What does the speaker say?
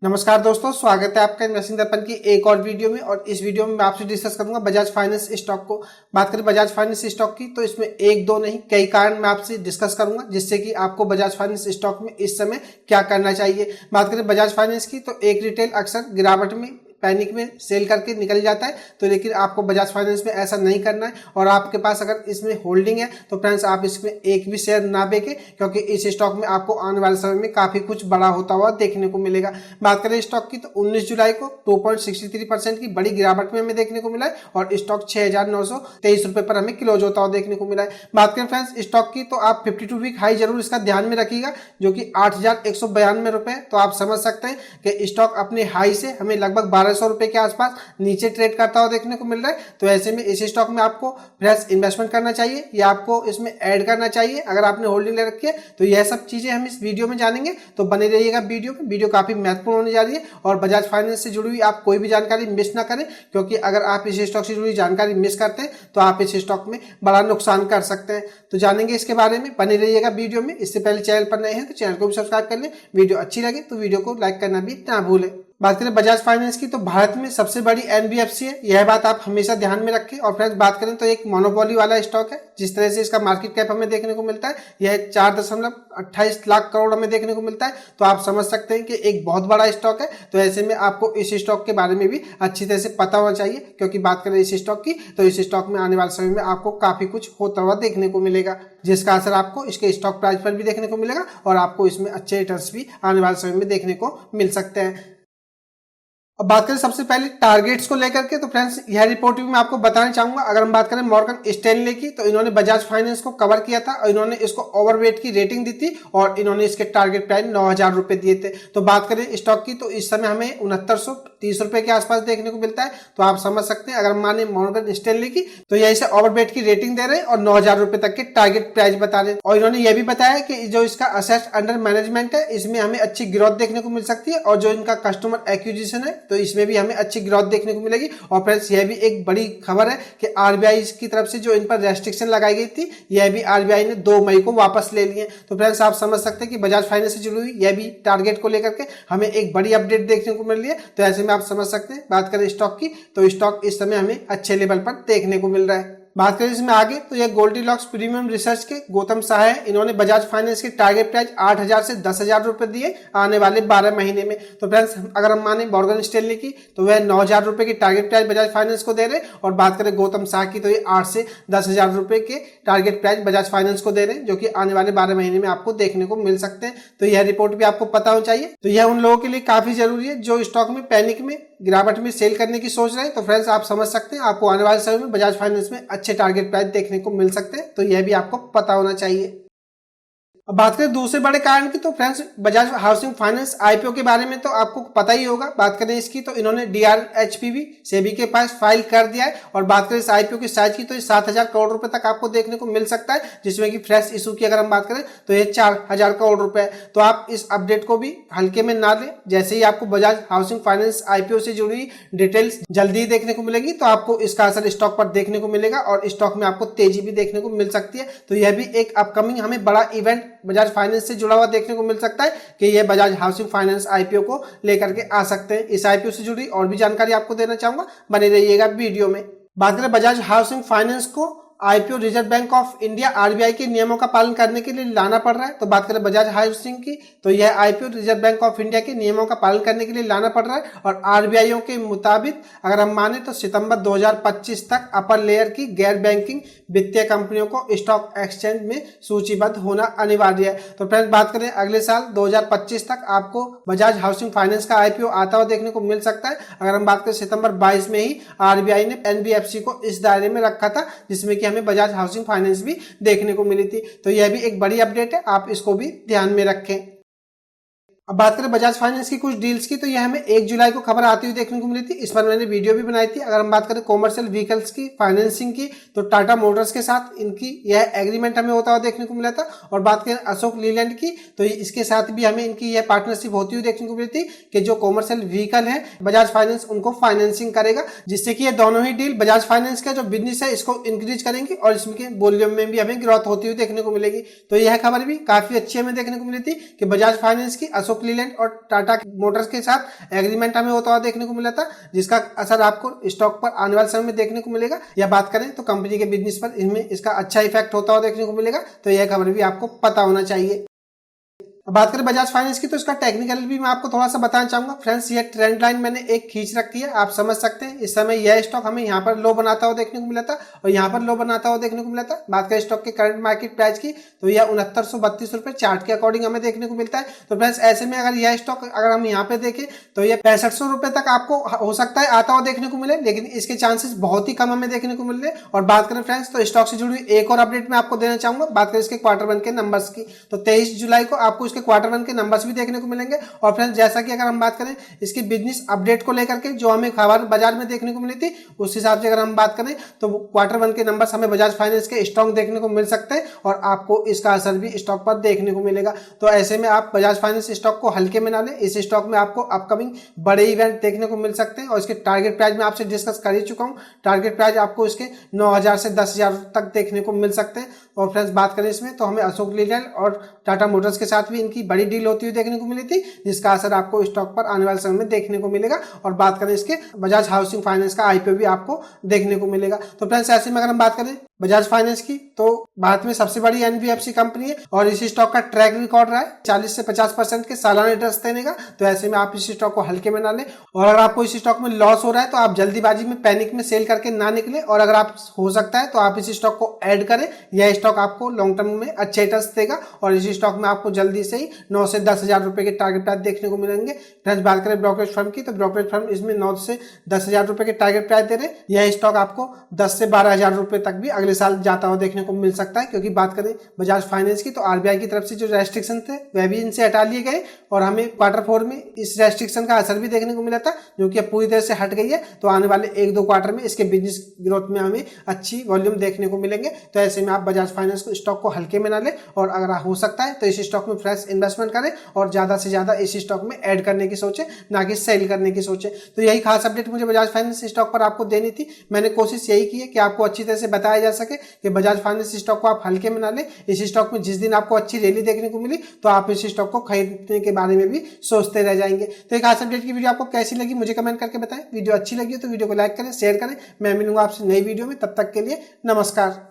नमस्कार दोस्तों, स्वागत है आपका इन्वेस्टिंग दर्पण की एक और वीडियो में। और इस वीडियो में मैं आपसे डिस्कस करूंगा बजाज फाइनेंस स्टॉक को। बात करें बजाज फाइनेंस स्टॉक की तो इसमें एक दो नहीं कई कारण मैं आपसे डिस्कस करूंगा जिससे कि आपको बजाज फाइनेंस स्टॉक में इस समय क्या करना चाहिए। बात करें बजाज फाइनेंस की तो एक रिटेल अक्सर गिरावट में पैनिक में सेल करके निकल जाता है, तो लेकिन आपको बजाज फाइनेंस में ऐसा नहीं करना है। और आपके पास अगर इसमें होल्डिंग है तो फ्रेंड्स आप इसमें एक भी शेयर ना बेचें, क्योंकि इस स्टॉक में आपको आने वाले समय में काफी कुछ बड़ा होता हुआ देखने को मिलेगा। बात करें स्टॉक की तो 19 जुलाई को 2.63% की बड़ी गिरावट में हमें देखने को मिला है और स्टॉक 6,923 रुपए पर हमें क्लोज होता हुआ देखने को मिला है। बात करें फ्रेंड्स स्टॉक की तो आप 52 वीक हाई जरूर इसका ध्यान में रखिएगा, जो कि 8,192 रुपए। तो आप समझ सकते हैं कि स्टॉक अपने हाई से हमें लगभग 1200 रुपए के आसपास नीचे ट्रेड करता हुआ देखने को मिल रहा है। तो ऐसे में इस स्टॉक में आपको फ्रेश इन्वेस्टमेंट करना चाहिए या आपको इसमें ऐड करना चाहिए अगर आपने होल्डिंग ले रखी है। तो यह सब चीजें हम इस वीडियो में जानेंगे, तो बने रहिएगा वीडियो में। वीडियो काफी महत्वपूर्ण होने जा रही है और बजाज फाइनेंस से जुड़ी हुई आप कोई भी जानकारी मिस ना करें, क्योंकि अगर आप इस स्टॉक से जुड़ी जानकारी मिस करते हैं तो आप इस स्टॉक में बड़ा नुकसान कर सकते हैं। तो जानेंगे इसके बारे में, बने रहिएगा वीडियो में। इससे पहले चैनल पर नए हैं तो चैनल को भी सब्सक्राइब कर लें। वीडियो अच्छी लगे तो वीडियो को लाइक करना भी ना भूलें। बात करें बजाज फाइनेंस की तो भारत में सबसे बड़ी एनबीएफसी है, यह बात आप हमेशा ध्यान में रखें। और फ्रेंड्स बात करें तो एक मोनोपोली वाला स्टॉक है। जिस तरह से इसका मार्केट कैप हमें देखने को मिलता है यह 4.28 लाख करोड़ हमें देखने को मिलता है, तो आप समझ सकते हैं कि एक बहुत बड़ा स्टॉक है। तो ऐसे में आपको इस स्टॉक के बारे में भी अच्छी तरह से पता होना चाहिए, क्योंकि बात करें इस स्टॉक की तो इस स्टॉक में आने वाले समय में आपको काफी कुछ होता हुआ देखने को मिलेगा, जिसका असर आपको इसके स्टॉक प्राइस पर भी देखने को मिलेगा और आपको इसमें अच्छे रिटर्न्स भी आने वाले समय में देखने को मिल सकते हैं। अब बात करें सबसे पहले टारगेट्स को लेकर के, तो फ्रेंड्स यह रिपोर्ट भी मैं आपको बताना चाहूंगा। अगर हम बात करें मॉर्गन स्टैनले की तो इन्होंने बजाज फाइनेंस को कवर किया था और इन्होंने इसको ओवरवेट की रेटिंग दी थी और इन्होंने इसके टारगेट प्राइस 9,000 रुपए दिए थे। तो बात करें स्टॉक की तो इस समय हमें 6930 रुपए के आसपास देखने को मिलता है। तो आप समझ सकते हैं अगर हम माने मॉर्गन स्टैनले की तो यह इसे ओवरवेट की रेटिंग दे रहे हैं और 9,000 रुपए तक के टारगेट प्राइस बता रहे हैं। और इन्होंने यह भी बताया कि जो इसका असेट्स अंडर मैनेजमेंट है इसमें हमें अच्छी ग्रोथ देखने को मिल सकती है और जो इनका कस्टमर एक्विजिशन है तो इसमें भी हमें अच्छी ग्रोथ देखने को मिलेगी। और फ्रेंड्स यह भी एक बड़ी खबर है कि आरबीआई की तरफ से जो इन पर रेस्ट्रिक्शन लगाई गई थी यह भी आरबीआई ने 2 मई को वापस ले लिए। तो फ्रेंड्स आप समझ सकते हैं कि बजाज फाइनेंस से जुड़ी हुई यह भी टारगेट को लेकर के हमें एक बड़ी अपडेट देखने को मिल रही है। तो ऐसे में आप समझ सकते हैं, बात करें स्टॉक की तो स्टॉक इस समय हमें अच्छे लेवल पर देखने को मिल रहा है। बात करें इसमें आगे तो यह गोल्डीलॉक्स प्रीमियम रिसर्च के गौतम शाह है। इन्होंने बजाज फाइनेंस के टारगेट प्राइस 8,000 से 10,000 रुपए दिए आने वाले 12 महीने में। तो फ्रेंड्स अगर हम माने मॉर्गन स्टैनली की तो वह 9,000 रुपए की टारगेट प्राइस बजाज फाइनेंस को दे रहे हैं और बात करें गौतम शाह की तो ये 8 से 10,000 रुपए के टारगेट प्राइस बजाज फाइनेंस को दे रहे हैं, जो कि आने वाले 12 महीने में आपको देखने को मिल सकते हैं। तो यह रिपोर्ट भी आपको पता होना चाहिए। तो यह उन लोगों के लिए काफी जरूरी है जो स्टॉक में पैनिक में गिरावट में सेल करने की सोच रहे हैं। तो फ्रेंड्स आप समझ सकते हैं आपको आने वाले समय में बजाज फाइनेंस में अच्छे टारगेट प्राइस देखने को मिल सकते हैं। तो यह भी आपको पता होना चाहिए। अब बात करें दूसरे बड़े कारण की तो friends Bajaj housing finance IPO के बारे में तो आपको पता ही होगा। बात करें इसकी तो इन्होंने डीआरएचपीवी सेबी के पास फाइल कर दिया है और बात करें इस आईपीओ की साइज की तो 7,000 करोड़ रुपए तक आपको देखने को मिल सकता है, जिसमें कि फ्रेश इशू की अगर हम बात करें तो ये 4,000 करोड़ रुपए है। तो आप इस अपडेट को भी हल्के में ना लें। जैसे ही आपको बजाज हाउसिंग फाइनेंस आईपीओ से जुड़ी डिटेल्स जल्दी देखने को मिलेगी तो आपको इसका असर स्टॉक पर देखने को मिलेगा और स्टॉक में आपको तेजी भी देखने को मिल सकती है। तो यह भी एक अपकमिंग हमें बड़ा इवेंट बजाज फाइनेंस से जुड़ा हुआ देखने को मिल सकता है कि यह बजाज हाउसिंग फाइनेंस आईपीओ को लेकर के आ सकते हैं। इस आईपीओ से जुड़ी और भी जानकारी आपको देना चाहूंगा, बने रहिएगा वीडियो में। बात करें बजाज हाउसिंग फाइनेंस को IPO reserve bank of India RBI के नियमों का पालन करने के लिए लाना पड़ रहा है। तो बात करें बजाज हाउसिंग की तो यह IPO reserve bank of India के नियमों का पालन करने के लिए लाना पड़ रहा है और आरबीआई के मुताबिक अगर हम माने तो सितंबर 2025 तक अपर लेयर की गैर बैंकिंग वित्तीय कंपनियों को स्टॉक एक्सचेंज में सूचीबद्ध होना अनिवार्य है। तो फ्रेंड्स बात करें अगले साल 2025 तक आपको बजाज हाउसिंग फाइनेंस का आईपीओ आता हुआ देखने को मिल सकता है। अगर हम बात करें सितंबर 22 में ही आरबीआई ने एनबीएफसी को इस दायरे में रखा था, जिसमें कि हमें बजाज हाउसिंग फाइनेंस भी देखने को मिली थी। तो यह भी एक बड़ी अपडेट है, आप इसको भी ध्यान में रखें। अब बात करें बजाज फाइनेंस की कुछ डील्स की तो यह हमें 1 जुलाई को खबर आती हुई देखने को मिली थी। इस पर मैंने वीडियो भी बनाई थी। अगर हम बात करें कॉमर्शियल व्हीकल्स की फाइनेंसिंग की तो टाटा मोटर्स के साथ इनकी यह एग्रीमेंट हमें होता हुआ देखने को मिला था। और बात करें अशोक लीलैंड की तो इसके साथ भी हमें इनकी यह पार्टनरशिप होती हुई देखने को मिली थी कि जो कॉमर्शियल व्हीकल है बजाज फाइनेंस उनको फाइनेंसिंग करेगा, जिससे कि ये दोनों ही डील बजाज फाइनेंस का जो बिजनेस है इसको इंक्रीज करेंगे और इसके वॉल्यूम में भी हमें ग्रोथ होती हुई देखने को मिलेगी। तो यह खबर भी काफी अच्छी हमें देखने को मिली थी कि बजाज फाइनेंस की अशोक अशोक लीलैंड और टाटा मोटर्स के साथ एग्रीमेंट हमें होता हुआ देखने को मिला था, जिसका असर आपको स्टॉक पर आने वाले समय में देखने को मिलेगा। या बात करें तो कंपनी के बिजनेस पर इनमें इसका अच्छा इफेक्ट होता हुआ देखने को मिलेगा। तो यह खबर भी आपको पता होना चाहिए। अब बात करें बजाज फाइनेंस की, तो इसका टेक्निकल भी मैं आपको थोड़ा सा बताना चाहूंगा। फ्रेंड्स, ये ट्रेंड लाइन मैंने एक खींच रखी है, आप समझ सकते हैं। इस समय यह स्टॉक हमें यहाँ पर लो बनाता हुआ देखने को मिला था और यहाँ पर लो बनाता हुआ देखने को मिला था। बात करें स्टॉक के करंट मार्केट प्राइस की, तो यह 6932 रुपए चार्ट के अकॉर्डिंग हमें देखने को मिलता है। तो फ्रेंड्स, ऐसे में अगर यह स्टॉक अगर हम यहाँ पे देखें तो यह 6500 रुपए तक आपको हो सकता है आता हुआ देखने को मिले, लेकिन इसके चांसेस बहुत ही कम हमें देखने को मिल रहे हैं। और बात करें फ्रेंड्स, तो स्टॉक से जुड़ी हुई एक और अपडेट मैं आपको देना चाहूंगा। बात करें इसके क्वार्टर वन के नंबर्स की, तो 23 जुलाई को आपको इसके क्वार्टर वन के नंबर्स भी देखने को मिलेंगे। और फ्रेंड्स, जैसा कि अगर हम बात करें इसकी बिजनेस अपडेट को लेकर के जो हमें खबर बाजार में देखने को मिली थी, उस हिसाब से अगर हम बात करें तो क्वार्टर वन के नंबर्स हमें बजाज फाइनेंस के स्ट्रॉन्ग देखने को मिल सकते हैं और आपको इसका असर भी स्टॉक पर देखने को मिलेगा। तो ऐसे में आप बजाज फाइनेंस स्टॉक को हल्के में ना लें। इस स्टॉक में आपको अपकमिंग बड़े इवेंट देखने को मिल सकते हैं और इसके टारगेट प्राइस में आपसे डिस्कस कर ही चुका हूं। टारगेट प्राइस आपको इसके 9000 से 10000 तक देखने को मिल सकते हैं। और फ्रेंड्स, बात करें इसमें तो हमें अशोक लीलैंड और टाटा मोटर्स के साथ भी इनकी बड़ी डील होती हुई देखने को मिली थी, जिसका असर आपको स्टॉक पर आने वाले समय में देखने को मिलेगा। और बात करें इसके बजाज हाउसिंग फाइनेंस का आईपीओ भी आपको देखने को मिलेगा। तो फ्रेंड्स, ऐसे में अगर हम बात करें बजाज फाइनेंस की, तो भारत में सबसे बड़ी एनबीएफसी कंपनी है और इस स्टॉक का ट्रैक रिकॉर्ड रहा है 40 से 50% के सालाना रिटर्न्स देने का। तो ऐसे में आप इस स्टॉक को हल्के में ना लें और अगर आपको इस स्टॉक में लॉस हो रहा है तो आप जल्दीबाजी में पैनिक में सेल करके ना निकले। और अगर आप हो सकता है तो आप इस स्टॉक को ऐड करें, यह स्टॉक आपको लॉन्ग टर्म में अच्छे रिटर्न्स देगा और इस स्टॉक में आपको जल्दी से ही 9 से 10,000 रुपए के टारगेट प्राइस देखने को मिलेंगे। फ्रेंड्स, बात करें ब्रोकरेज फर्म की, तो ब्रोकरेज फर्म इसमें 9 से 10,000 रुपए के टारगेट प्राइस दे रहे हैं। यह स्टॉक आपको 10 से 12,000 रुपए तक भी अगले साल जाता हुआ देखने को मिल सकता है। क्योंकि बात करें बजाज फाइनेंस की, तो आरबीआई की तरफ से जो रेस्ट्रिक्शन थे वह भी इनसे हटा लिए गए और हमें क्वार्टर 4 में इस रेस्ट्रिक्शन का असर भी देखने को मिला था, जो कि अब पूरी तरह से हट गई है। तो आने वाले 1-2 क्वार्टर में इसके बिजनेस ग्रोथ में हमें अच्छी वॉल्यूम देखने को मिलेंगे। तो ऐसे में आप बजाज फाइनेंस को स्टॉक को हल्के में ना लें और अगर हो सकता है तो इस स्टॉक में फ्रेश इन्वेस्टमेंट करें और ज्यादा से ज्यादा इस स्टॉक में ऐड करने की सोचे, ना कि सेल करने की सोचे। तो यही खास अपडेट मुझे बजाज फाइनेंस स्टॉक पर आपको देनी थी। मैंने कोशिश यही की है कि आपको अच्छी तरह से बताया जा सके कि बजाज फाइनेंस स्टॉक को आप हल्के में ना लें। इस स्टॉक में जिस दिन आपको अच्छी रैली देखने को मिली तो आप इस स्टॉक को खरीदने के बारे में भी सोचते रह जाएंगे। तो एक खास अपडेट की वीडियो आपको कैसी लगी मुझे कमेंट करके बताएं। वीडियो अच्छी लगी तो वीडियो को लाइक करें, शेयर करें। मैं मिलूंगा आपसे नई वीडियो में, तब तक के लिए नमस्कार।